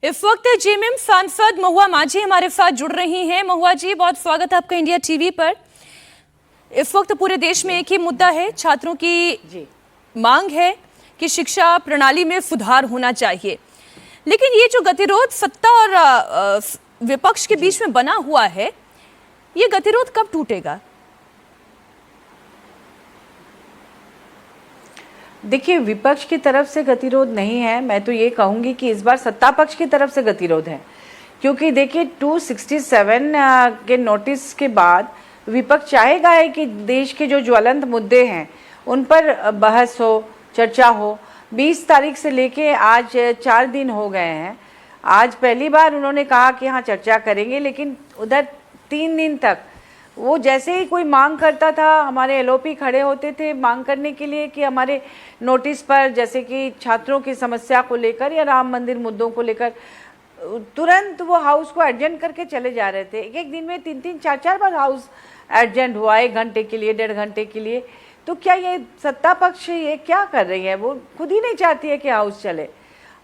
इस वक्त जेएमएम सांसद महुआ माझी हमारे साथ जुड़ रही हैं। महुआ जी, बहुत स्वागत है आपका इंडिया टीवी पर। इस वक्त पूरे देश में एक ही मुद्दा है, छात्रों की मांग है कि शिक्षा प्रणाली में सुधार होना चाहिए। लेकिन ये जो गतिरोध सत्ता और विपक्ष के बीच में बना हुआ है, ये गतिरोध कब टूटेगा? देखिए, विपक्ष की तरफ से गतिरोध नहीं है, मैं तो ये कहूँगी कि इस बार सत्ता पक्ष की तरफ से गतिरोध है। क्योंकि देखिए 267 के नोटिस के बाद विपक्ष चाहेगा है कि देश के जो ज्वलंत मुद्दे हैं उन पर बहस हो, चर्चा हो। 20 तारीख से लेके आज 4 दिन हो गए हैं। आज पहली बार उन्होंने कहा कि हाँ चर्चा करेंगे, लेकिन उधर 3 दिन तक वो जैसे ही कोई मांग करता था, हमारे एलओपी खड़े होते थे मांग करने के लिए कि हमारे नोटिस पर, जैसे कि छात्रों की समस्या को लेकर या राम मंदिर मुद्दों को लेकर, तुरंत वो हाउस को एडजेंट करके चले जा रहे थे। एक एक दिन में 3-3, 4-4 बार हाउस एडजेंट हुआ, 1 घंटे के लिए, 1.5 घंटे के लिए। तो क्या ये सत्ता पक्ष ये क्या कर रही है? वो खुद ही नहीं चाहती है कि हाउस चले।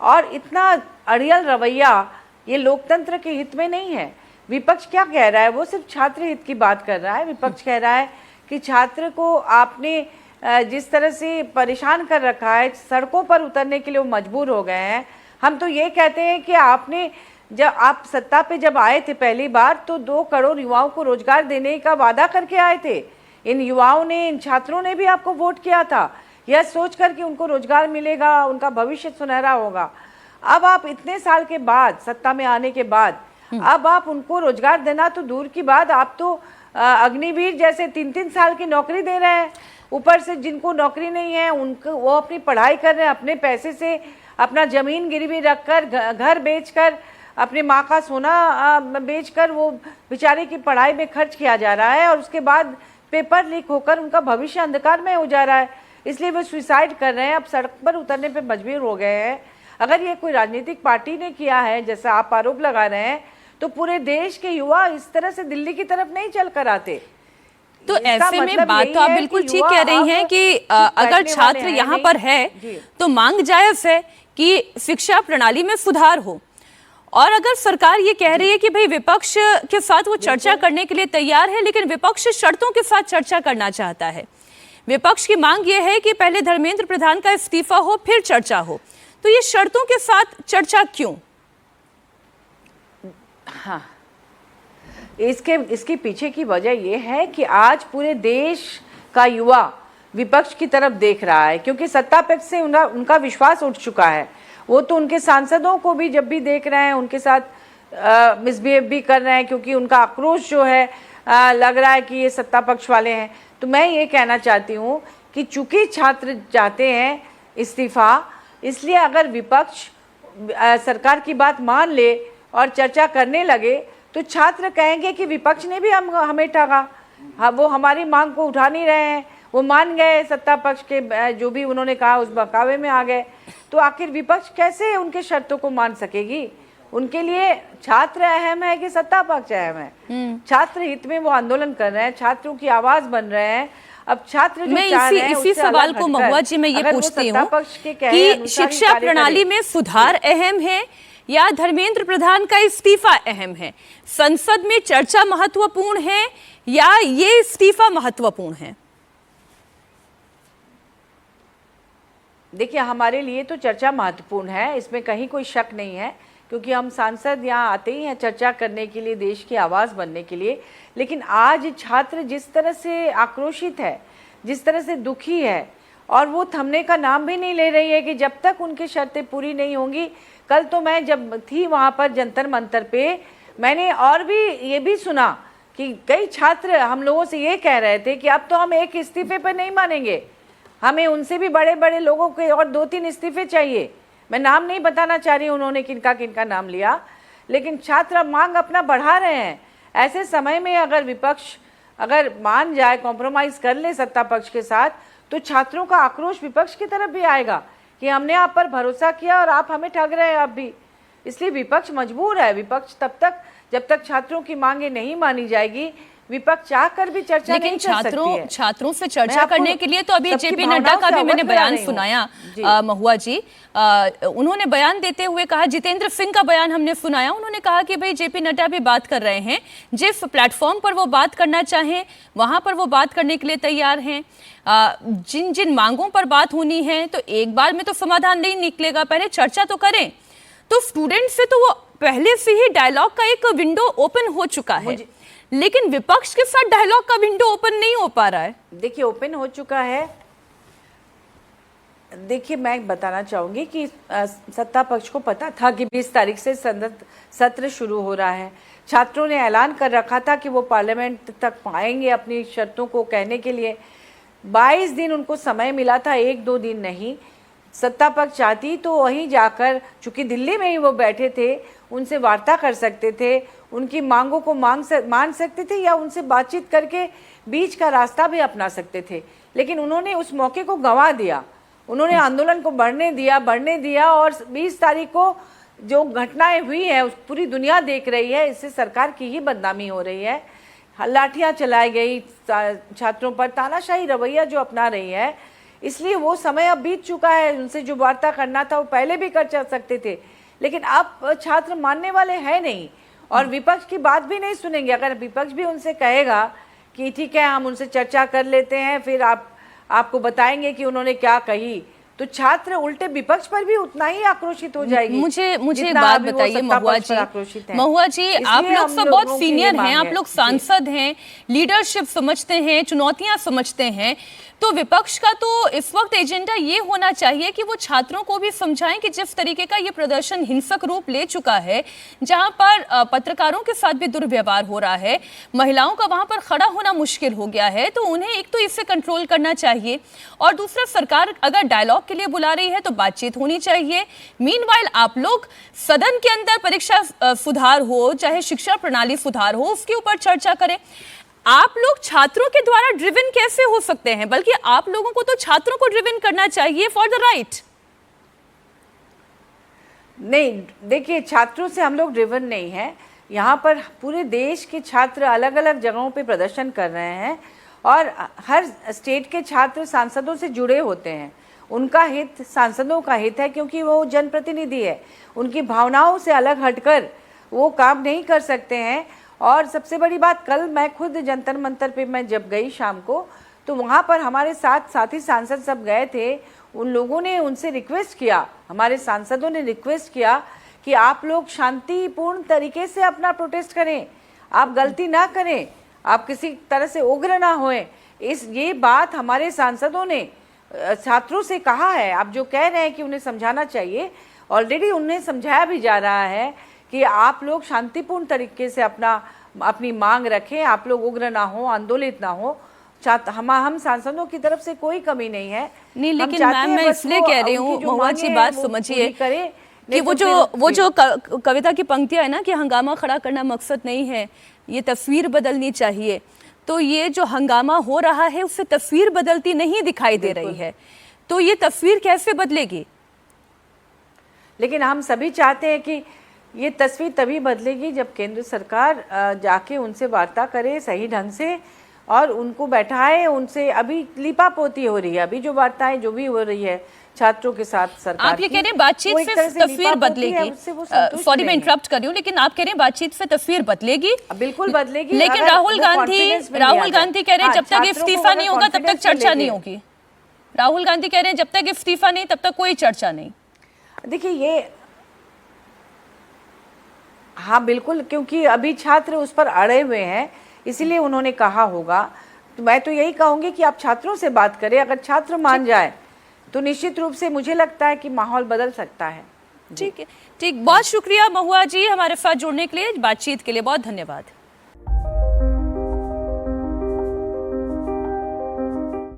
और इतना अड़ियल रवैया ये लोकतंत्र के हित में नहीं है। विपक्ष क्या कह रहा है? वो सिर्फ छात्र हित की बात कर रहा है। विपक्ष कह रहा है कि छात्र को आपने जिस तरह से परेशान कर रखा है, सड़कों पर उतरने के लिए वो मजबूर हो गए हैं। हम तो ये कहते हैं कि आपने जब आप सत्ता पे जब आए थे पहली बार, तो 2 करोड़ युवाओं को रोजगार देने का वादा करके आए थे। इन युवाओं ने, इन छात्रों ने भी आपको वोट किया था, यह सोच कर कि उनको रोजगार मिलेगा, उनका भविष्य सुनहरा होगा। अब आप इतने साल के बाद, सत्ता में आने के बाद, अब आप उनको रोजगार देना तो दूर की बात, आप तो अग्निवीर जैसे 3-3 साल की नौकरी दे रहे हैं। ऊपर से जिनको नौकरी नहीं है उनको, वो अपनी पढ़ाई कर रहे हैं, अपने पैसे से अपना जमीन गिरवी रखकर, घर बेचकर, अपने माँ का सोना बेचकर वो बेचारे की पढ़ाई में खर्च किया जा रहा है। और उसके बाद पेपर लीक होकर उनका भविष्य अंधकार में हो जा रहा है। इसलिए वो सुसाइड कर रहे हैं, अब सड़क पर उतरने पर मजबूर हो गए हैं। अगर ये कोई राजनीतिक पार्टी ने किया है, जैसा आप आरोप लगा रहे हैं, तो पूरे देश के युवा इस तरह से दिल्ली की तरफ नहीं चल कर आते। तो ऐसे में बात तो आप बिल्कुल ठीक कह रही हैं कि अगर छात्र यहाँ पर है तो मांग जायज है कि शिक्षा प्रणाली में सुधार हो। और अगर सरकार ये कह रही है कि भाई विपक्ष के साथ वो चर्चा करने के लिए तैयार है, लेकिन विपक्ष शर्तों के साथ चर्चा करना चाहता है। विपक्ष की मांग ये है कि पहले धर्मेंद्र प्रधान का इस्तीफा हो, फिर चर्चा हो। तो ये शर्तों के साथ चर्चा क्यों? हाँ, इसके पीछे की वजह यह है कि आज पूरे देश का युवा विपक्ष की तरफ देख रहा है, क्योंकि सत्ता पक्ष से उनका विश्वास उठ चुका है। वो तो उनके सांसदों को भी जब भी देख रहे हैं उनके साथ मिसबिहेव भी कर रहे हैं, क्योंकि उनका आक्रोश जो है लग रहा है कि ये सत्ता पक्ष वाले हैं। तो मैं ये कहना चाहती हूँ कि चूंकि छात्र चाहते हैं इस्तीफा, इसलिए अगर विपक्ष सरकार की बात मान ले और चर्चा करने लगे तो छात्र कहेंगे कि विपक्ष ने भी हमें ठगा। हाँ, वो हमारी मांग को उठा नहीं रहे हैं, वो मान गए सत्ता पक्ष के जो भी उन्होंने कहा उस बहकावे में आ गए। तो आखिर विपक्ष कैसे उनके शर्तों को मान सकेगी? उनके लिए छात्र अहम है कि सत्ता पक्ष अहम है? छात्र हित में वो आंदोलन कर रहे हैं, छात्रों की आवाज बन रहे हैं। अब छात्र जो चाह रहे हैं, इसी सवाल को महुआ जी मैं ये पूछती हूँ कि शिक्षा प्रणाली में सुधार अहम है या धर्मेंद्र प्रधान का इस्तीफा अहम है? संसद में चर्चा महत्वपूर्ण है या ये इस्तीफा महत्वपूर्ण है? देखिए, हमारे लिए तो चर्चा महत्वपूर्ण है, इसमें कहीं कोई शक नहीं है, क्योंकि हम सांसद यहाँ आते ही हैं चर्चा करने के लिए, देश की आवाज़ बनने के लिए। लेकिन आज छात्र जिस तरह से आक्रोशित है, जिस तरह से दुखी है, और वो थमने का नाम भी नहीं ले रही है कि जब तक उनकी शर्तें पूरी नहीं होंगी। कल तो मैं जब थी वहाँ पर जंतर मंतर पे, मैंने और भी ये भी सुना कि कई छात्र हम लोगों से ये कह रहे थे कि अब तो हम एक इस्तीफे पर नहीं मानेंगे, हमें उनसे भी बड़े बड़े लोगों के और 2-3 इस्तीफे चाहिए। मैं नाम नहीं बताना चाह रही उन्होंने किनका किनका नाम लिया, लेकिन छात्र मांग अपना बढ़ा रहे हैं। ऐसे समय में अगर विपक्ष अगर मान जाए, कॉम्प्रोमाइज कर ले सत्ता पक्ष के साथ, तो छात्रों का आक्रोश विपक्ष की तरफ भी आएगा कि हमने आप पर भरोसा किया और आप हमें ठग रहे हैं अब भी। इसलिए विपक्ष मजबूर है। विपक्ष तब तक, जब तक छात्रों की मांगे नहीं मानी जाएगी, विपक्ष चाहकर भी चर्चा नहीं कर सकती है। छात्रों से चर्चा करने के लिए तो अभी जेपी नड्डा का भी मैंने बयान सुनाया महुआ जी। उन्होंने बयान देते हुए कहा, जितेंद्र सिंह का बयान हमने सुनाया, उन्होंने कहा कि भाई जेपी नड्डा भी बात कर रहे हैं, जिस प्लेटफॉर्म पर वो बात करना चाहें वहां पर वो बात करने के लिए तैयार हैं। जिन जिन मांगों पर बात होनी है तो एक बार में तो समाधान नहीं निकलेगा, पहले चर्चा तो करें। तो स्टूडेंट से तो वो पहले से ही डायलॉग का एक विंडो ओपन हो चुका है, लेकिन विपक्ष के साथ डायलॉग का विंडो ओपन नहीं हो पा रहा है। देखिए ओपन हो चुका है। देखिए मैं बताना चाहूंगी कि सत्ता पक्ष को पता था कि 20 तारीख से सत्र शुरू हो रहा है। छात्रों ने ऐलान कर रखा था कि वो पार्लियामेंट तक आएंगे अपनी शर्तों को कहने के लिए। 22 दिन उनको समय मिला था, 1-2 दिन नहीं। सत्ता पक्ष चाहती तो वहीं जाकर, चूंकि दिल्ली में ही वो बैठे थे, उनसे वार्ता कर सकते थे, उनकी मांगों को मान सकते थे या उनसे बातचीत करके बीच का रास्ता भी अपना सकते थे। लेकिन उन्होंने उस मौके को गंवा दिया। उन्होंने आंदोलन को बढ़ने दिया और 20 तारीख को जो घटनाएं हुई है उस पूरी दुनिया देख रही है। इससे सरकार की ही बदनामी हो रही है। लाठियां चलाई गई छात्रों पर, तानाशाही रवैया जो अपना रही है। इसलिए वो समय अब बीत चुका है। उनसे जो वार्ता करना था वो पहले भी कर सकते थे, लेकिन अब छात्र मानने वाले हैं नहीं और विपक्ष की बात भी नहीं सुनेंगे। अगर विपक्ष भी उनसे कहेगा कि ठीक है हम उनसे चर्चा कर लेते हैं, फिर आपको बताएंगे कि उन्होंने क्या कही, तो छात्र उल्टे विपक्ष पर भी उतना ही आक्रोशित हो जाएगी। मुझे एक बात बताइए महुआ जी, आप लोग सब बहुत सीनियर हैं, आप लोग सांसद हैं, लीडरशिप समझते हैं, चुनौतियां समझते हैं, तो विपक्ष का तो इस वक्त एजेंडा ये होना चाहिए कि वो छात्रों को भी समझाएं कि जिस तरीके का ये प्रदर्शन हिंसक रूप ले चुका है, जहां पर पत्रकारों के साथ भी दुर्व्यवहार हो रहा है, महिलाओं का वहां पर खड़ा होना मुश्किल हो गया है, तो उन्हें एक तो इससे कंट्रोल करना चाहिए और दूसरा सरकार अगर डायलॉग के लिए बुला रही है तो बातचीत होनी चाहिए। मीनवाइल आप लोग सदन के अंदर परीक्षा सुधार हो, चाहे शिक्षा प्रणाली सुधार हो, उसके ऊपर चर्चा करें। आप लोग छात्रों के द्वारा ड्रिवन कैसे हो सकते हैं? बल्कि आप लोगों को तो छात्रों को ड्रिवन करना चाहिए फॉर द राइट। नहीं, देखिए छात्रों से हम लोग ड्रिवन नहीं है। यहाँ पर पूरे देश के छात्र अलग अलग जगहों पे प्रदर्शन कर रहे हैं और हर स्टेट के छात्र सांसदों से जुड़े होते हैं। उनका हित सांसदों का हित है, क्योंकि वो जनप्रतिनिधि है। उनकी भावनाओं से अलग हटकर वो काम नहीं कर सकते हैं। और सबसे बड़ी बात, कल मैं खुद जंतर मंतर पे मैं जब गई शाम को, तो वहाँ पर हमारे साथी सांसद सब गए थे। उन लोगों ने उनसे रिक्वेस्ट किया, हमारे सांसदों ने रिक्वेस्ट किया कि आप लोग शांतिपूर्ण तरीके से अपना प्रोटेस्ट करें, आप गलती ना करें, आप किसी तरह से उग्र ना होएं। ये बात हमारे सांसदों ने छात्रों से कहा है। आप जो कह रहे हैं कि उन्हें समझाना चाहिए, ऑलरेडी उन्हें समझाया भी जा रहा है कि आप लोग शांतिपूर्ण तरीके से अपनी मांग रखें, आप लोग उग्र ना हो, आंदोलित ना हो। हम सांसदों की तरफ से कोई कमी नहीं है। नहीं, लेकिन मैम मैं इसलिए कह रही हूँ, महुआ जी बात समझिए कि वो जो कविता की पंक्तियां है ना कि हंगामा खड़ा करना मकसद नहीं है, ये तस्वीर बदलनी चाहिए। तो ये जो हंगामा हो रहा है उससे तस्वीर बदलती नहीं दिखाई दे रही है, तो ये तस्वीर कैसे बदलेगी? लेकिन हम सभी चाहते हैं कि ये तस्वीर तभी बदलेगी जब केंद्र सरकार जाके उनसे वार्ता करे सही ढंग से और उनको बैठाए, उनसे। अभी लीपापोती हो रही है, अभी जो वार्ताएं जो भी हो रही है छात्रों के साथ सरकार, आप ये कह रहे हैं बातचीत से तस्वीर बदलेगी। सॉरी मैं इंटरप्ट कर रही हूँ, लेकिन आप कह रहे हैं बातचीत से तस्वीर बदलेगी। बिल्कुल बदलेगी। लेकिन राहुल गांधी कह रहे हैं जब तक इस्तीफा नहीं होगा तब तक चर्चा नहीं होगी। राहुल गांधी कह रहे हैं जब तक इस्तीफा नहीं तब तक कोई चर्चा नहीं। देखिए ये हाँ बिल्कुल, क्योंकि अभी छात्र उस पर अड़े हुए हैं, इसीलिए उन्होंने कहा होगा। तो मैं तो यही कहूंगी कि आप छात्रों से बात करें। अगर छात्र मान जाए तो निश्चित रूप से मुझे लगता है कि माहौल बदल सकता है। ठीक है, ठीक, बहुत शुक्रिया महुआ जी हमारे साथ जुड़ने के लिए, बातचीत के लिए बहुत धन्यवाद।